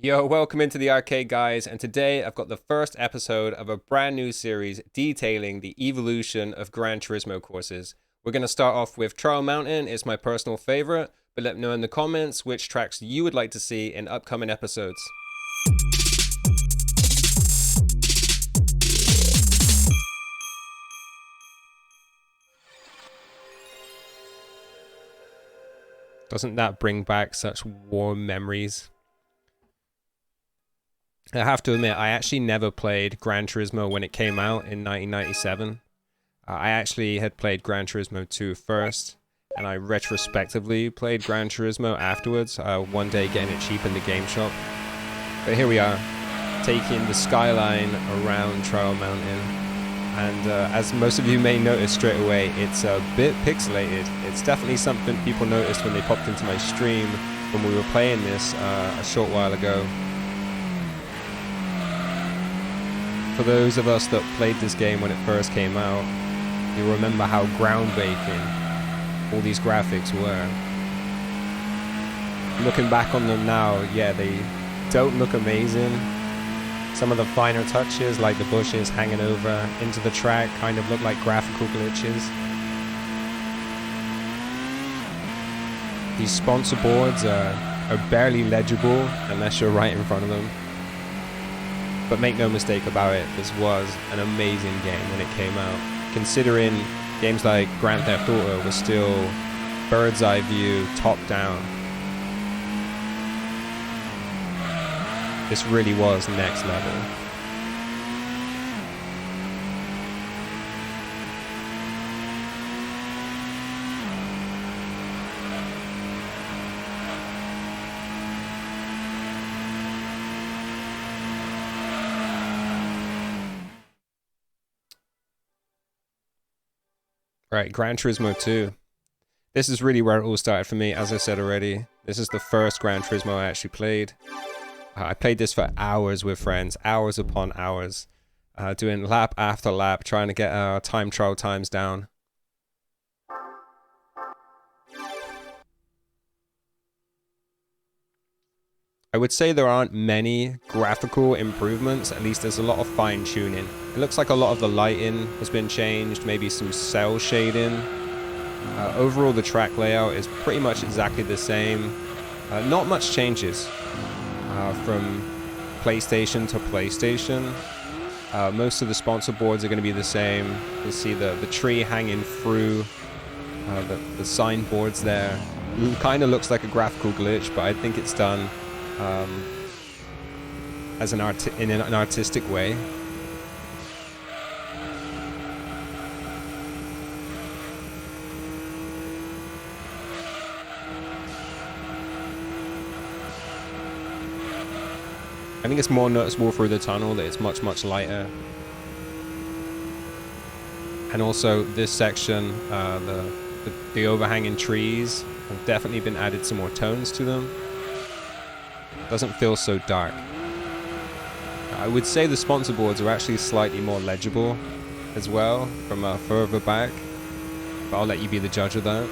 Yo, welcome into the arcade, guys, and today I've got the first episode of a brand new series detailing the evolution of Gran Turismo courses. We're going to start off with Trial Mountain. It's my personal favorite, but let me know in the comments which tracks you would like to see in upcoming episodes. Doesn't that bring back such warm memories? I have to admit, I actually never played Gran Turismo when it came out in 1997. I actually had played Gran Turismo 2 first, and I retrospectively played Gran Turismo afterwards, one day getting it cheap in the game shop. But here we are, taking the skyline around Trial Mountain, and as most of you may notice straight away, it's a bit pixelated. It's definitely something people noticed when they popped into my stream when we were playing this a short while ago. For those of us that played this game when it first came out, you remember how groundbreaking all these graphics were. Looking back on them now, yeah, they don't look amazing. Some of the finer touches, like the bushes hanging over into the track, kind of look like graphical glitches. These sponsor boards are barely legible unless you're right in front of them. But make no mistake about it, this was an amazing game when it came out. Considering games like Grand Theft Auto were still bird's eye view, top down. This really was next level. Right, Gran Turismo 2. This is really where it all started for me, as I said already. This is the first Gran Turismo I actually played. I played this for hours with friends, hours upon hours, doing lap after lap, trying to get our time trial times down. I would say there aren't many graphical improvements, at least there's a lot of fine tuning. It looks like a lot of the lighting has been changed, maybe some cell shading. Overall the track layout is pretty much exactly the same. Not much changes from PlayStation to PlayStation. Most of the sponsor boards are going to be the same. You'll see the tree hanging through the signboards there. It kind of looks like a graphical glitch, but I think it's done as in an artistic way. I think it's more noticeable through the tunnel that it's much lighter. And also this section, the overhanging trees have definitely been added some more tones to them. Doesn't feel so dark. I would say the sponsor boards are actually slightly more legible as well from further back, but I'll let you be the judge of that.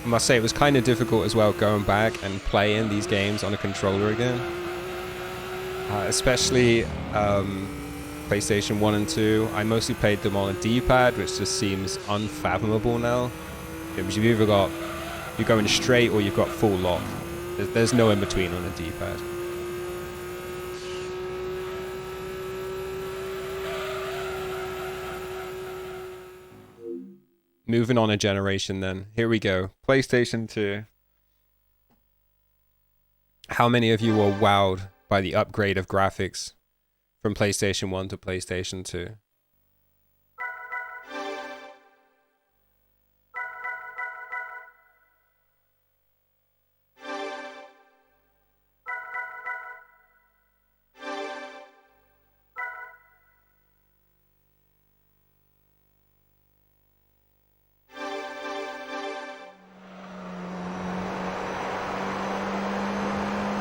I must say it was kind of difficult as well going back and playing these games on a controller again, especially PlayStation 1 and 2. I mostly played them on a D-pad, which just seems unfathomable now. Because you've either got, you're going straight or you've got full lock. There's no in between on a D-pad. Moving on a generation then. Here we go. PlayStation 2. How many of you were wowed by the upgrade of graphics from PlayStation 1 to PlayStation 2?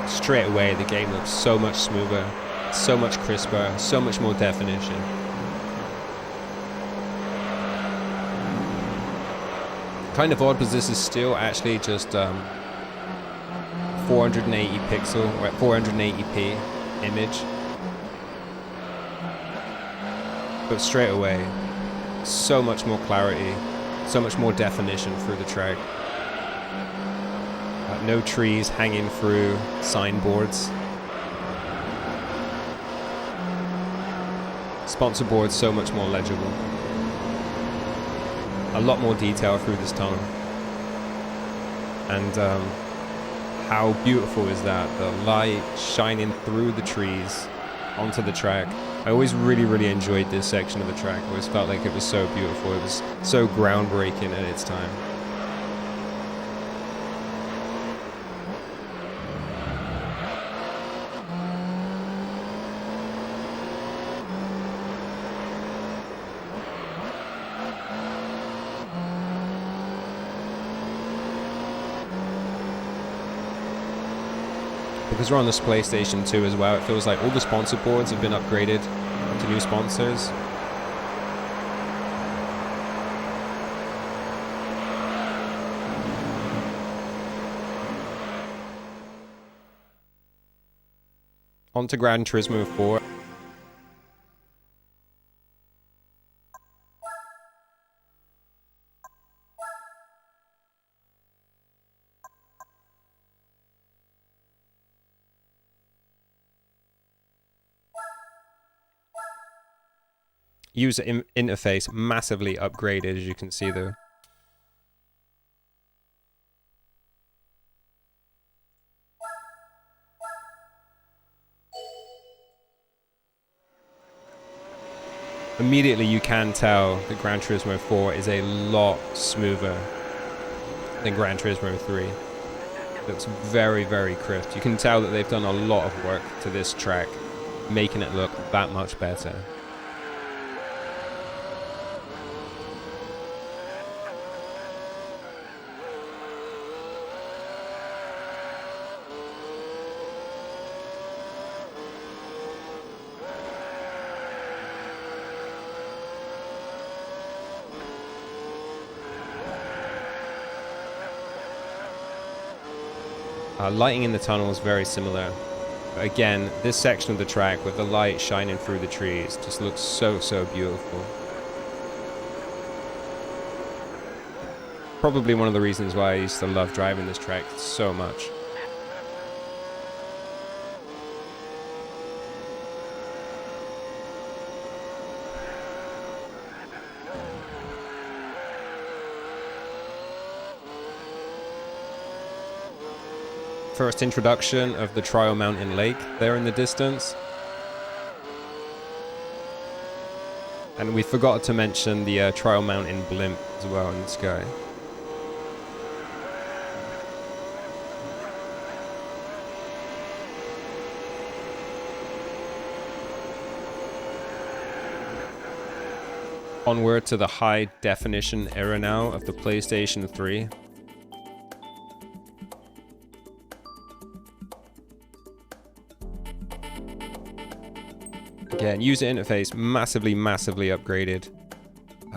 Straight away, the game looks so much smoother, so much crisper, so much more definition. Kind of odd because this is still actually just 480 pixel or 480p image. But straight away, so much more clarity, so much more definition through the track. No trees hanging through signboards. Sponsor boards so much more legible. A lot more detail through this tunnel. And how beautiful is that? The light shining through the trees onto the track. I always really enjoyed this section of the track. I always felt like it was so beautiful. It was so groundbreaking at its time. Because we're on this PlayStation 2 as well, it feels like all the sponsor boards have been upgraded to new sponsors. On to Gran Turismo 4. User interface massively upgraded, as you can see though. Immediately you can tell that Gran Turismo 4 is a lot smoother than Gran Turismo 3. It looks very crisp. You can tell that they've done a lot of work to this track, making it look that much better. Lighting in the tunnel is very similar. Again, this section of the track with the light shining through the trees just looks so beautiful. Probably one of the reasons why I used to love driving this track so much. First introduction of the Trial Mountain Lake there in the distance. And we forgot to mention the Trial Mountain blimp as well in the sky. Onward to the high definition era now of the PlayStation 3. Again, user interface massively upgraded.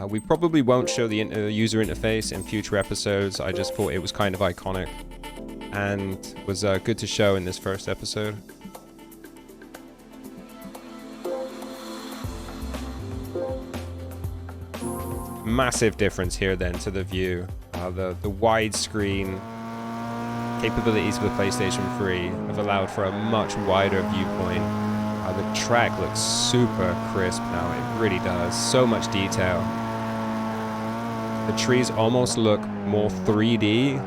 We probably won't show the user interface in future episodes. I just thought it was kind of iconic and was good to show in this first episode. Massive difference here then to the view. The widescreen capabilities of the PlayStation 3 have allowed for a much wider viewpoint. The track looks super crisp now, it really does. So much detail. The trees almost look more 3D.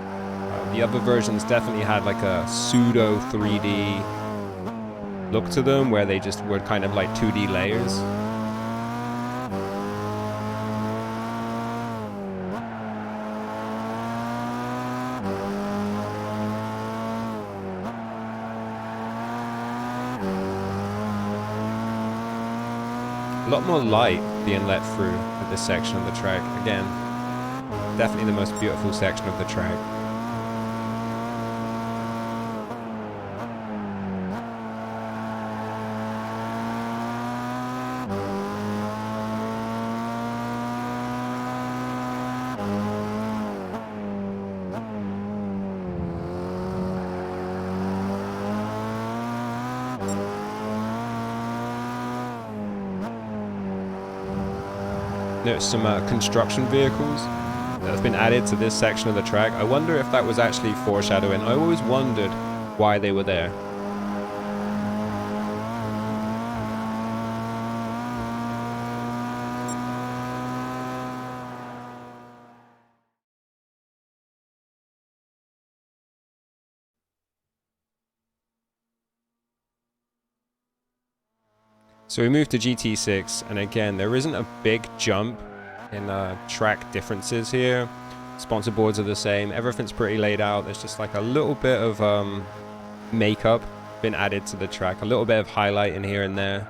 The other versions definitely had like a pseudo 3D look to them, where they just were kind of like 2D layers. A lot more light being let through at this section of the track. Again, definitely the most beautiful section of the track. noticed some construction vehicles that have been added to this section of the track. I wonder if that was actually foreshadowing. I always wondered why they were there. So we moved to GT6, and again, there isn't a big jump in track differences here. Sponsor boards are the same. Everything's pretty laid out. There's just like a little bit of makeup been added to the track. A little bit of highlight in here and there.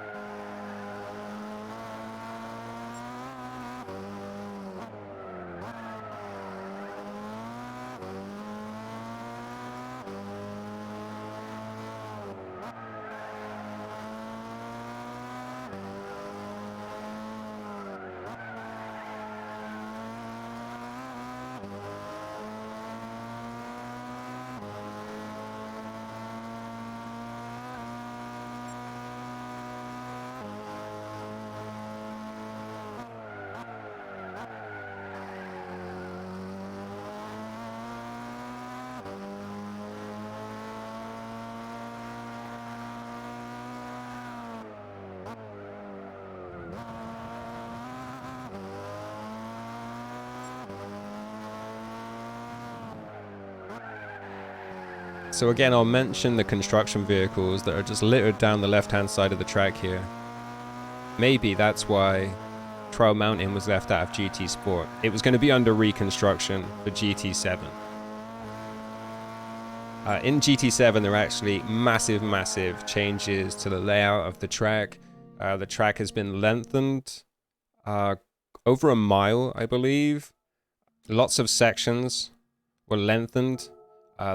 So again, I'll mention the construction vehicles that are just littered down the left-hand side of the track here. Maybe that's why Trial Mountain was left out of GT Sport. It was going to be under reconstruction for GT7. In GT7, there are actually massive changes to the layout of the track. The track has been lengthened over a mile, I believe. Lots of sections were lengthened.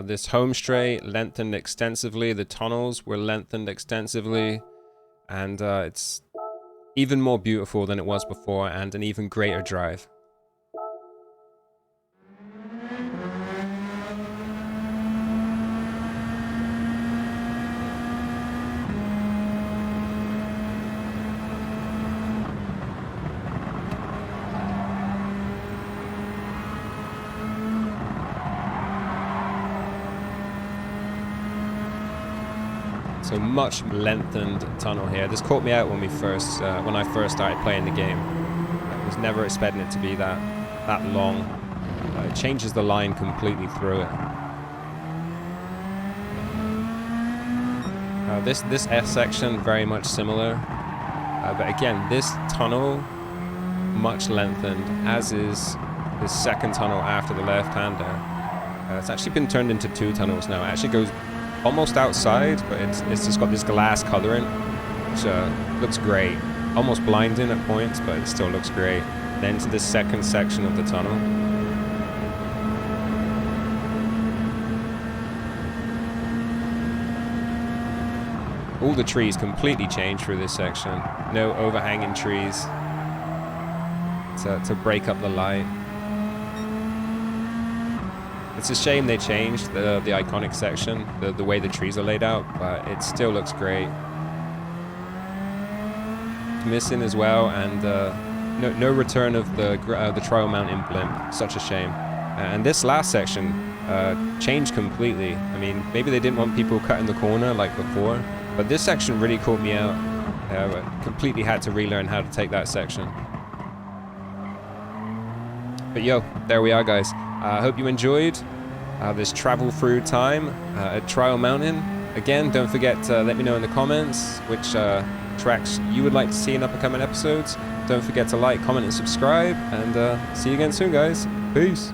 This home straight lengthened extensively. The tunnels were lengthened extensively. And it's even more beautiful than it was before, and an even greater drive. So much lengthened tunnel here. This caught me out when I first started playing the game. I was never expecting it to be that long. It changes the line completely through it. This S section very much similar, but again, this tunnel much lengthened, as is the second tunnel after the left-hander. It's actually been turned into two tunnels now. It actually goes almost outside, but it's just got this glass coloring, which looks great. Almost blinding at points, but it still looks great. Then to this second section of the tunnel. All the trees completely changed through this section. No overhanging trees to break up the light. It's a shame they changed the iconic section, the way the trees are laid out, but it still looks great. It's missing as well, and no return of the Trial Mountain blimp. Such a shame. And this last section changed completely. I mean, maybe they didn't want people cutting the corner like before, but this section really caught me out. I completely had to relearn how to take that section. But yo, there we are, guys. I hope you enjoyed this travel through time at Trial Mountain. Again, don't forget to let me know in the comments which tracks you would like to see in upcoming episodes. Don't forget to like, comment, and subscribe. And see you again soon, guys. Peace.